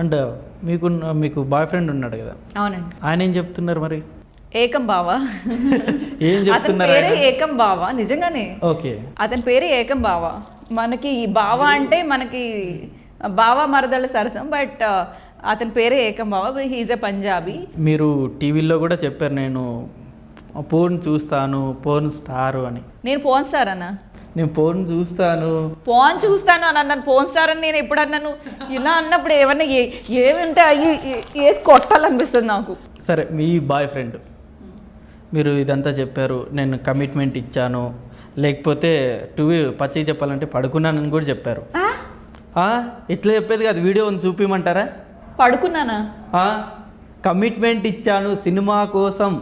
And మీకు boy friend ఉన్నాడు కదా? అవునండి. ఆయన ఏం చెప్తున్నారు మరి? ఏకం బావా. ఏం చెప్తున్నారు? పేరే ఏకం బావా, నిజంగానే. ఓకే, అతని పేరే ఏకం బావా. మనకి బావా అంటే మనకి బావా మరదళ్ళ సరసం, బట్ అతని పేరే ఏకం బావా. He's a Punjabi. మీరు టీవీలో కూడా చెప్పారు నేను పోర్న్ చూస్తాను, పోర్న్ స్టార్ అని. నేను పోర్న్ స్టార్ అన్నా? నేను పోర్న్ చూస్తాను అని అన్నాను. పోర్న్ స్టార్ అని నేను ఎప్పుడు అన్నాను? ఇలా అన్నప్పుడు ఏమన్నా ఏమంటే అవి వేసి కొట్టాలనిపిస్తుంది నాకు. సరే, మీ బాయ్ ఫ్రెండ్ మీరు ఇదంతా చెప్పారు, నేను కమిట్మెంట్ ఇచ్చాను, లేకపోతే పచ్చిగా చెప్పాలంటే పడుకున్నానని కూడా చెప్పారు. ఇట్లా చెప్పేది కాదు, వీడియో చూపించమంటారా? పడుకున్నానా? కమిట్మెంట్ ఇచ్చాను సినిమా కోసం,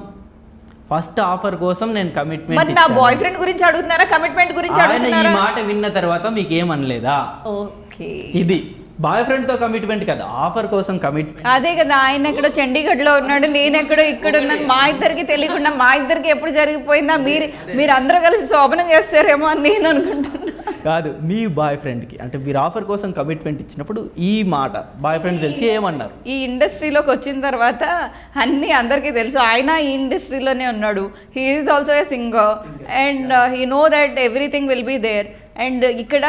ఫస్ట్ ఆఫర్ కోసం నేను కమిట్మెంట్. నా బాయ్ ఫ్రెండ్ గురించి అడుగుతున్నారా, కమిట్మెంట్ గురించి అడుగుతున్నారా? ఈ మాట విన్న తర్వాత మీకు ఏమనలేదా? ఓకే, ఇది బాయ్ ఫ్రెండ్ తో కమిట్మెంట్ కదా, ఆఫర్ కోసం కమిట్మెంట్. అదే కదా, ఆయన ఎక్కడో చండీగఢ్ లో ఉన్నాడు, నేను ఎక్కడో ఇక్కడ ఉన్నాను. మా ఇద్దరికి తెలియకుండా మా ఇద్దరికి ఎప్పుడు జరిగిపోయిందా? మీరు అందరూ కలిసి శోభనం చేస్తారేమో అని నేను అనుకుంటున్నా. కాదు, మీ బాయ్ ఫ్రెండ్కి అంటే మీరు ఆఫర్ కోసం కమిట్మెంట్ ఇచ్చినప్పుడు ఈ మాట బాయ్ ఫ్రెండ్ తెలిసి ఏమన్నారు? ఈ ఇండస్ట్రీలోకి వచ్చిన తర్వాత అన్నీ అందరికీ తెలుసు. ఆయన ఈ ఇండస్ట్రీలోనే ఉన్నాడు. He is also a singer and he know that everything will be there. And ఇక్కడ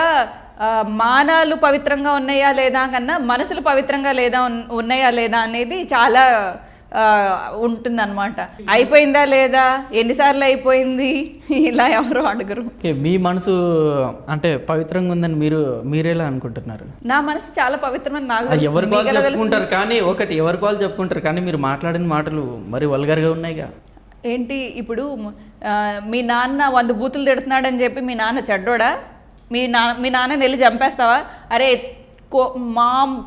మానాలు పవిత్రంగా ఉన్నాయా లేదా కన్నా మనసులు పవిత్రంగా ఉన్నాయా లేదా అనేది చాలా ఉంటుందన్నమాట. అయిపోయిందా లేదా, ఎన్నిసార్లు అయిపోయింది, ఇలా ఎవరు అడగరు. మీ మనసు అంటే పవిత్రంగా ఉందని మీరేలా అనుకుంటున్నారు? నా మనసు చాలా పవిత్రమని నాకు ఎవరికి వాళ్ళు చెప్పుకుంటారు, కానీ ఎవరికి వాళ్ళు చెప్పుకుంటారు, కానీ మీరు మాట్లాడిన మాటలు మరి వల్గర్గా ఉన్నాయిగా. ఏంటి ఇప్పుడు మీ నాన్న 100 బూతులు తిడుతున్నాడని చెప్పి మీ నాన్న చెడ్డోడా? మీ నాన్న వెళ్ళి చంపేస్తావా? అరే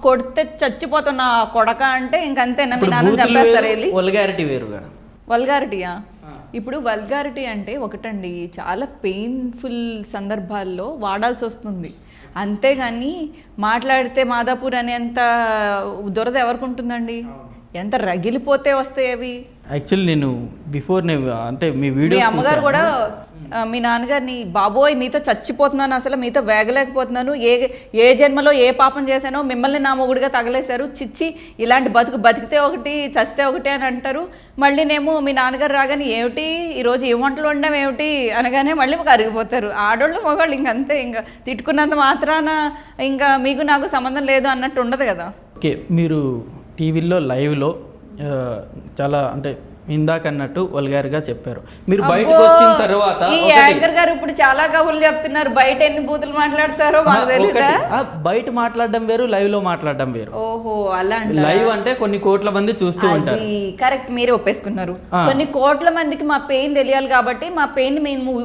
కొడితే చచ్చిపోతున్నా కొడక అంటే ఇంకంతేనా? మీ నాన్న చంపేస్తారు వెళ్ళి? వల్గారిటీ వేరుగా. వల్గారిటీయా? ఇప్పుడు వల్గారిటీ అంటే ఒకటండి, చాలా పెయిన్ఫుల్ సందర్భాల్లో వాడాల్సి వస్తుంది. అంతేగాని మాట్లాడితే మాదాపూర్ అనేంత దురద ఎవరికి ఉంటుందండి? ఎంత రగిలిపోతే వస్తాయి అవి. యాక్చువల్లీ నేను అంటే మీ వీడియో మీ అమ్మగారు కూడా మీ నాన్నగారిని, బాబోయ్ మీతో చచ్చిపోతున్నాను, అసలు మీతో వేగలేకపోతున్నాను, ఏ జన్మలో ఏ పాపం చేశానో మిమ్మల్ని నా మొగుడిగా తగలేశారు, చిచ్చి ఇలాంటి బతికితే ఒకటి చస్తే ఒకటి అని అంటారు. మళ్ళీనేమో మీ నాన్నగారు రాగానే ఏమిటి ఈరోజు ఏ వంటలు వండడం ఏమిటి అనగానే మళ్ళీ కరిగిపోతారు. ఆడోళ్ళు మగవాళ్ళు ఇంకంతే, ఇంకా తిట్టుకున్నంత మాత్రాన ఇంకా మీకు నాకు సంబంధం లేదు అన్నట్టు ఉండదు కదా. ఓకే, మీరు టీవీలో లైవ్లో చాలా అంటే ఇందాక అన్నట్టు వల్గార్గా చెప్పారు. మీరు బయటకు వచ్చిన తర్వాత ఈ యాంకర్ గారు ఇప్పుడు చాలా కబుర్లు చెప్తున్నారు, బయట ఎన్ని బూతులు మాట్లాడతారో మాకు తెలియదా? బయట మాట్లాడడం వేరు, లైవ్ లో మాట్లాడడం వేరు. ఓహో, అలా లైవ్ అంటే కొన్ని కోట్ల మంది చూస్తూ ఉంటారు. కరెక్ట్, మీరే ఒప్పేసుకున్నారు. కొన్ని కోట్ల మందికి మా పెయిన్ తెలియాలి కాబట్టి మా పెయిన్ మేము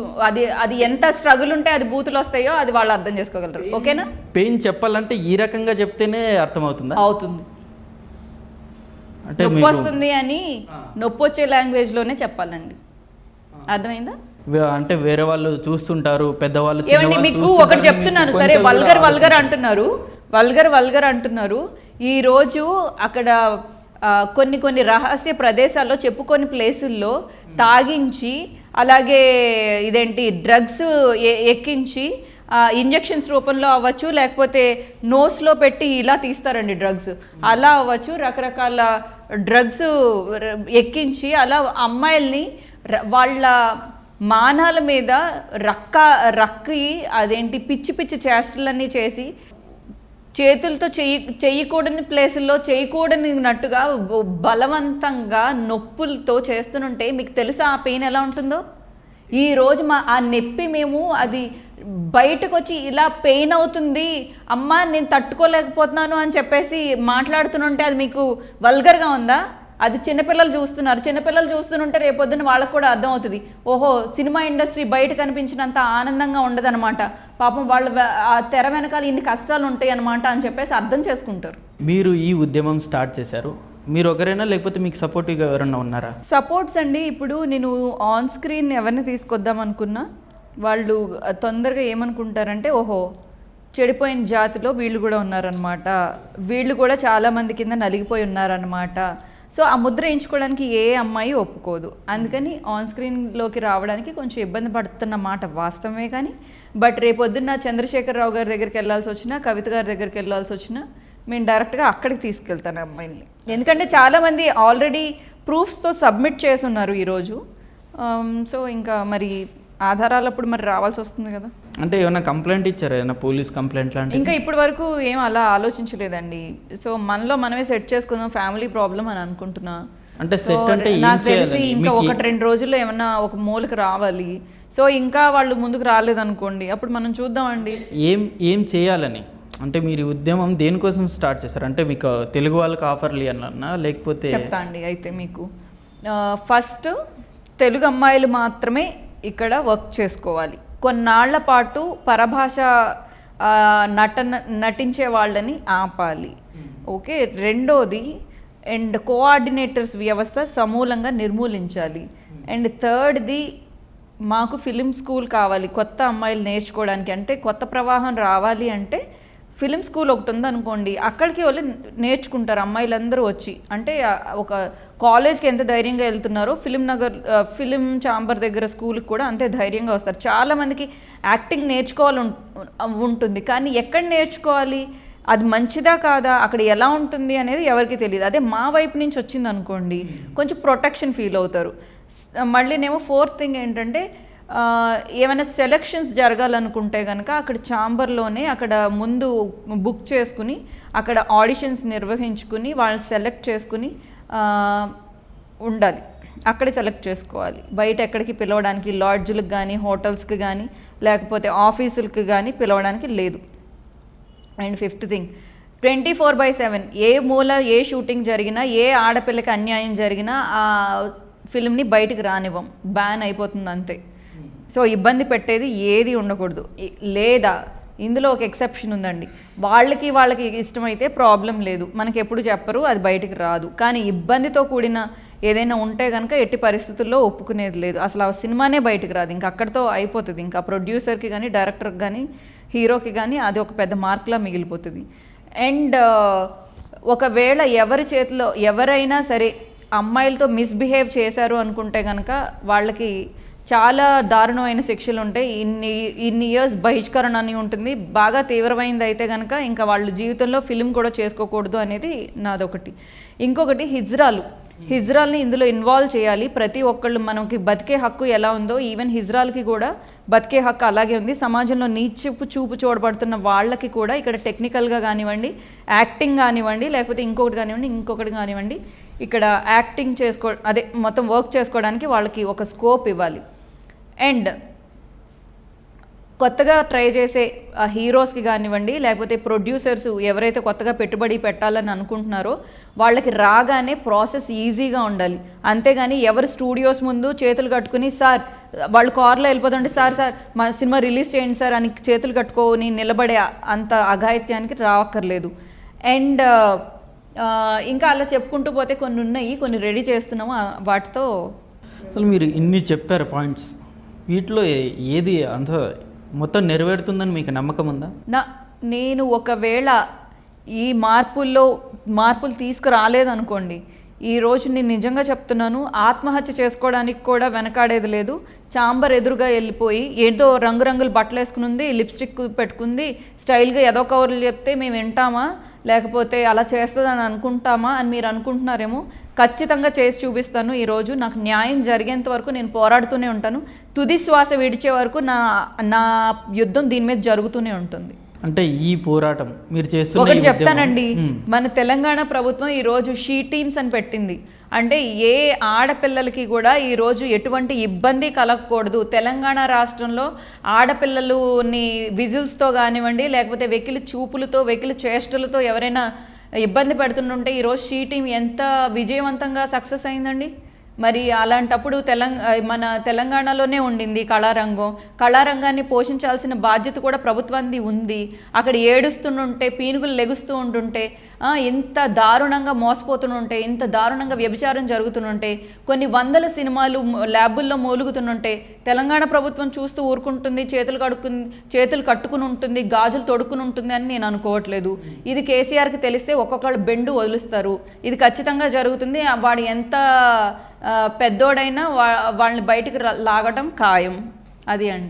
అది ఎంత స్ట్రగుల్ ఉంటే అది బూతులు వస్తాయో అది వాళ్ళు అర్థం చేసుకోగలరు. ఓకేనా? పెయిన్ చెప్పాలంటే ఈ రకంగా చెప్తేనే అర్థమవుతుందా? అవుతుంది. నొప్పి వస్తుంది అని నొప్పి వచ్చే లాంగ్వేజ్ లోనే చెప్పాలండి. అర్థమైందా? అంటే వేరే వాళ్ళు చూస్తుంటారు, పెద్దవాళ్ళు. ఏమండి మీకు ఒకటి చెప్తున్నాను, సరే వల్గర్ అంటున్నారు. ఈరోజు అక్కడ కొన్ని రహస్య ప్రదేశాల్లో చెప్పుకొని ప్లేసుల్లో తాగించి, అలాగే ఇదేంటి డ్రగ్స్ ఎక్కించి ఇంజెక్షన్స్ రూపంలో అవ్వచ్చు, లేకపోతే నోస్లో పెట్టి ఇలా తీస్తారండి డ్రగ్స్, అలా అవ్వచ్చు. రకరకాల డ్రగ్స్ ఎక్కించి అలా అమ్మాయిల్ని వాళ్ళ మానాల మీద రక్కి అదేంటి పిచ్చి చేష్టలన్నీ చేసి చేతులతో చేయకూడని ప్లేసుల్లో చేయకూడనినట్టుగా బలవంతంగా నొప్పులతో చేస్తుంటే మీకు తెలుసా ఆ పెయిన్ ఎలా ఉంటుందో? ఈరోజు ఆ నొప్పి మేము అది బయటకు వచ్చి ఇలా పెయిన్ అవుతుంది అమ్మా నేను తట్టుకోలేకపోతున్నాను అని చెప్పేసి మాట్లాడుతుంటే అది మీకు వల్గర్గా ఉందా? అది చిన్నపిల్లలు చూస్తుంటే రేపొద్దున వాళ్ళకు కూడా అర్థం అవుతుంది, ఓహో సినిమా ఇండస్ట్రీ బయట కనిపించినంత ఆనందంగా ఉండదన్నమాట, పాపం వాళ్ళు ఆ తెర వెనకాల ఇన్ని కష్టాలు ఉంటాయి అన్నమాట అని చెప్పేసి అర్థం చేసుకుంటారు. మీరు ఈ ఉద్యమం స్టార్ట్ చేశారు, మీరు ఒకరైనా లేకపోతే మీకు సపోర్టివ్గా ఎవరైనా ఉన్నారా? సపోర్ట్స్ అండి, ఇప్పుడు నేను ఆన్ స్క్రీన్ ఎవరిని తీసుకొద్దాం అనుకున్నా వాళ్ళు తొందరగా ఏమనుకుంటారంటే, ఓహో చెడిపోయిన జాతిలో వీళ్ళు కూడా ఉన్నారనమాట, వీళ్ళు కూడా చాలామంది కింద నలిగిపోయి ఉన్నారనమాట. సో ఆ ముద్ర వేయించుకోవడానికి ఏ అమ్మాయి ఒప్పుకోదు. అందుకని ఆన్ స్క్రీన్లోకి రావడానికి కొంచెం ఇబ్బంది పడుతున్న మాట వాస్తవమే. కానీ బట్ రేపొద్దున్న చంద్రశేఖరరావు గారి దగ్గరికి వెళ్ళాల్సి వచ్చినా, కవిత గారి దగ్గరికి వెళ్ళాల్సి వచ్చినా మేము డైరెక్ట్గా అక్కడికి తీసుకెళ్తాను అమ్మాయిని. ఎందుకంటే చాలామంది ఆల్రెడీ ప్రూఫ్స్తో సబ్మిట్ చేస్తున్నారు ఈరోజు. సో ఇంకా మరి ఆధారాలప్పుడు మరి రావాల్సి వస్తుంది కదా. అంటే ఏమైనా కంప్లైంట్ ఇచ్చారా, ఏమైనా పోలీస్ కంప్లైంట్ లాంటి? ఇంకా ఇప్పటి వరకు ఏం అలా ఆలోచించలేదండి. సో మనలో మనమే సెట్ చేసుకుందాం, ఫ్యామిలీ ప్రాబ్లం అని అనుకుంటున్నా. అంటే సెట్ అంటే నాకు తెలిసి ఇంకా 1-2 రోజుల్లో ఏమన్నా ఒక మూలకి రావాలి. సో ఇంకా వాళ్ళు ముందుకు రాలేదనుకోండి, అప్పుడు మనం చూద్దామండి ఏం చేయాలని. అంటే మీరు ఉద్యమం దేనికోసం స్టార్ట్ చేశారు? అంటే మీకు తెలుగు వాళ్ళకి ఆఫర్లు ఇవ్వాలన్నా లేకపోతే? చెప్తా అండి. అయితే మీకు ఫస్ట్ తెలుగు అమ్మాయిలు మాత్రమే ఇక్కడ వర్క్ చేసుకోవాలి. కొన్నాళ్ల పాటు పరభాష నటించే వాళ్ళని ఆపాలి. ఓకే. రెండోది అండ్ కోఆర్డినేటర్స్ వ్యవస్థ సమూలంగా నిర్మూలించాలి. అండ్ థర్డ్ది మాకు ఫిలిం స్కూల్ కావాలి కొత్త అమ్మాయిలు నేర్చుకోవడానికి. అంటే కొత్త ప్రవాహం రావాలి అంటే ఫిలిం స్కూల్ ఒకటి ఉందనుకోండి, అక్కడికి వాళ్ళు నేర్చుకుంటారు అమ్మాయిలందరూ వచ్చి. అంటే ఒక కాలేజ్కి ఎంత ధైర్యంగా వెళ్తున్నారో ఫిలిం ఛాంబర్ దగ్గర స్కూల్కి కూడా అంతే ధైర్యంగా వస్తారు. చాలామందికి యాక్టింగ్ నేర్చుకోవాలి ఉంటుంది, కానీ ఎక్కడ నేర్చుకోవాలి, అది మంచిదా కాదా, అక్కడ ఎలా ఉంటుంది అనేది ఎవరికి తెలియదు. అదే మా వైపు నుంచి వచ్చింది అనుకోండి, కొంచెం ప్రొటెక్షన్ ఫీల్ అవుతారు. మళ్ళీనేమో ఫోర్త్ థింగ్ ఏంటంటే ఏమైనా సెలక్షన్స్ జరగాలనుకుంటే కనుక అక్కడ ఛాంబర్లోనే అక్కడ ముందు బుక్ చేసుకుని అక్కడ ఆడిషన్స్ నిర్వహించుకుని వాళ్ళు సెలెక్ట్ చేసుకుని ఉండాలి. అక్కడే సెలెక్ట్ చేసుకోవాలి. బయట ఎక్కడికి పిలవడానికి, లాడ్జ్లకు కానీ హోటల్స్కి కానీ లేకపోతే ఆఫీసులకి కానీ పిలవడానికి లేదు. అండ్ ఫిఫ్త్ థింగ్ 24/7 ఏ మూల ఏ షూటింగ్ జరిగినా, ఏ ఆడపిల్లకి అన్యాయం జరిగినా ఆ ఫిల్మ్ని బయటికి రానివ్వం, బ్యాన్ అయిపోతుంది అంతే. సో ఇబ్బంది పెట్టేది ఏది ఉండకూడదు. లేదా ఇందులో ఒక ఎక్సెప్షన్ ఉందండి, వాళ్ళకి ఇష్టమైతే ప్రాబ్లం లేదు, మనకి ఎప్పుడు చెప్పరు, అది బయటికి రాదు. కానీ ఇబ్బందితో కూడిన ఏదైనా ఉంటే కనుక ఎట్టి పరిస్థితుల్లో ఒప్పుకునేది లేదు. అసలు ఆ సినిమానే బయటికి రాదు, ఇంకా అక్కడితో అయిపోతుంది. ఇంకా ప్రొడ్యూసర్కి కానీ డైరెక్టర్కి కానీ హీరోకి కానీ అది ఒక పెద్ద మార్క్లా మిగిలిపోతుంది. అండ్ ఒకవేళ ఎవరి చేతిలో ఎవరైనా సరే అమ్మాయిలతో మిస్బిహేవ్ చేశారు అనుకుంటే కనుక వాళ్ళకి చాలా దారుణమైన శిక్షలు ఉంటాయి. ఇన్ని ఇయర్స్ బహిష్కరణ అని ఉంటుంది. బాగా తీవ్రమైనది అయితే కనుక ఇంకా వాళ్ళు జీవితంలో ఫిలిం కూడా చేసుకోకూడదు అనేది నాదొకటి. ఇంకొకటి హిజ్రాల్ని ఇందులో ఇన్వాల్వ్ చేయాలి. ప్రతి ఒక్కళ్ళు మనకి బతికే హక్కు ఎలా ఉందో ఈవెన్ హిజ్రాల్కి కూడా బతికే హక్కు అలాగే ఉంది. సమాజంలో నీచపు చూపు చూడబడుతున్న వాళ్ళకి కూడా ఇక్కడ టెక్నికల్గా కానివ్వండి, యాక్టింగ్ కానివ్వండి, లేకపోతే ఇంకొకటి కానివ్వండి, ఇక్కడ యాక్టింగ్ మొత్తం వర్క్ చేసుకోవడానికి వాళ్ళకి ఒక స్కోప్ ఇవ్వాలి. అండ్ కొత్తగా ట్రై చేసే హీరోస్కి కానివ్వండి, లేకపోతే ప్రొడ్యూసర్స్ ఎవరైతే కొత్తగా పెట్టుబడి పెట్టాలని అనుకుంటున్నారో వాళ్ళకి రాగానే ప్రాసెస్ ఈజీగా ఉండాలి. అంతేగాని ఎవరు స్టూడియోస్ ముందు చేతులు కట్టుకుని సార్ వాళ్ళు కార్లో వెళ్ళిపోతుంటే సార్ మా సినిమా రిలీజ్ చేయండి సార్ అని చేతులు కట్టుకొని నిలబడే అంత అఘాయిత్యానికి రావక్కర్లేదు. అండ్ ఇంకా అలా చెప్పుకుంటూ పోతే కొన్ని ఉన్నాయి, కొన్ని రెడీ చేస్తున్నాము. వాటితో అసలు మీరు ఇన్ని చెప్పారు పాయింట్స్, వీటిలో ఏది అంత మొత్తం నెరవేరుతుందని మీకు నమ్మకం ఉందా? నేను ఒకవేళ ఈ మార్పులు తీసుకురాలేదనుకోండి, ఈరోజు నేను నిజంగా చెప్తున్నాను, ఆత్మహత్య చేసుకోవడానికి కూడా వెనకాడేది లేదు. ఛాంబర్ ఎదురుగా వెళ్ళిపోయి ఏదో రంగురంగుల బట్టలు వేసుకుని లిప్స్టిక్ పెట్టుకుంది, స్టైల్గా ఏదో కవర్లు చెప్తే మేము వింటామా, లేకపోతే అలా చేస్తుందని అనుకుంటామా అని మీరు అనుకుంటున్నారేమో. ఖచ్చితంగా చేసి చూపిస్తాను. ఈరోజు నాకు న్యాయం జరిగేంత వరకు నేను పోరాడుతూనే ఉంటాను. తుది శ్వాస విడిచే వరకు నా యుద్ధం దీని మీద జరుగుతూనే ఉంటుంది. అంటే ఈ పోరాటం మీరు చేస్తున్న ఒకటి చెప్తానండి, మన తెలంగాణ ప్రభుత్వం ఈరోజు షీ టీమ్స్ అని పెట్టింది. అంటే ఏ ఆడపిల్లలకి కూడా ఈరోజు ఎటువంటి ఇబ్బంది కలగకూడదు. తెలంగాణ రాష్ట్రంలో ఆడపిల్లలని విజిల్స్తో కానివ్వండి, లేకపోతే వెకిలి చూపులతో వెకిలి చేష్టలతో ఎవరైనా ఇబ్బంది పెడుతుంటే ఈరోజు షీ టీం ఎంత విజయవంతంగా సక్సెస్ అయిందండి. మరి అలాంటప్పుడు మన తెలంగాణలోనే ఉండింది కళారంగాన్ని పోషించాల్సిన బాధ్యత కూడా ప్రభుత్వానికి ఉంది. అక్కడ ఏడుస్తుంటే పీనుగులు లెగుస్తూ ఉంటుంటే, ఇంత దారుణంగా మోసపోతుంటే, ఇంత దారుణంగా వ్యభిచారం జరుగుతుంటే, కొన్ని వందల సినిమాలు ల్యాబుల్లో మూలుగుతుంటే తెలంగాణ ప్రభుత్వం చూస్తూ ఊరుకుంటుంది, చేతులు కట్టుకుని ఉంటుంది, గాజులు తొడుక్కుని ఉంటుంది అని నేను అనుకోవట్లేదు. ఇది కేసీఆర్కి తెలిస్తే ఒక్కొక్కళ్ళు బెండు వదులుస్తారు. ఇది ఖచ్చితంగా జరుగుతుంది. వాడు ఎంత పెద్దోడైనా వాళ్ళని బయటికి లాగటం ఖాయం. అది అండి.